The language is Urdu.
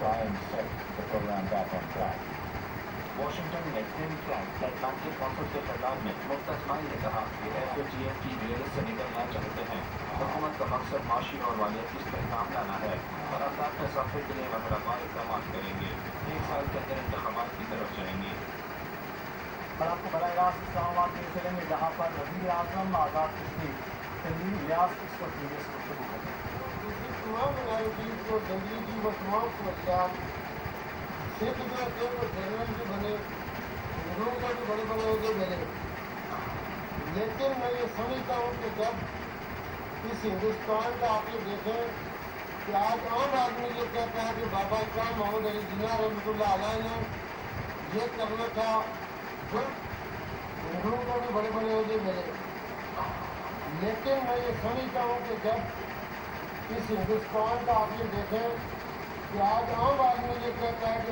try and set the program back on track. Washington میں تھن ٹرانک اٹلانٹک کونسل کے خطاب میں مفتی اسماعیل نے کہا کہ FATF کی ریلس سے نکلنا چاہتے ہیں. حکومت کا مقصد معاشی اور مالیاتی استحکام لانا ہے اور افراد کے اضافے کے لیے مہربان اقدامات کریں گے. 1 سال کے اندر انتخابات کی طرف جائیں گے. اور آپ کو براہ راست اسلام آباد کے سلسلے میں جہاں پر وزیر اعظم آزاد کشمیر تنویر الیاس اس وقت میڈیا سے گفتگو کرتے ہیں. تمام مینارٹیز کو جنگلی کی وہ تمام سمسیات سکھ جو ہے وہ جنرل بھی بنے, ہندوؤں کو بھی بڑے بڑے عہدے ملے, لیکن میں یہ سمجھتا ہوں کہ جب اس ہندوستان کا آپ یہ دیکھیں کہ آج عام آدمی یہ کہتا ہے کہ بابا اکرام محمد علی جناح رحمۃ اللہ علیہ نے یہ کرنا تھا, پھر ہندوؤں کو بھی بڑے بڑے عہدے ملے, لیکن میں یہ سمجھتا ہوں کہ جب اس ہندوستان کا آپ یہ دیکھیں کہ آج عام آدمی یہ کہتا ہے کہ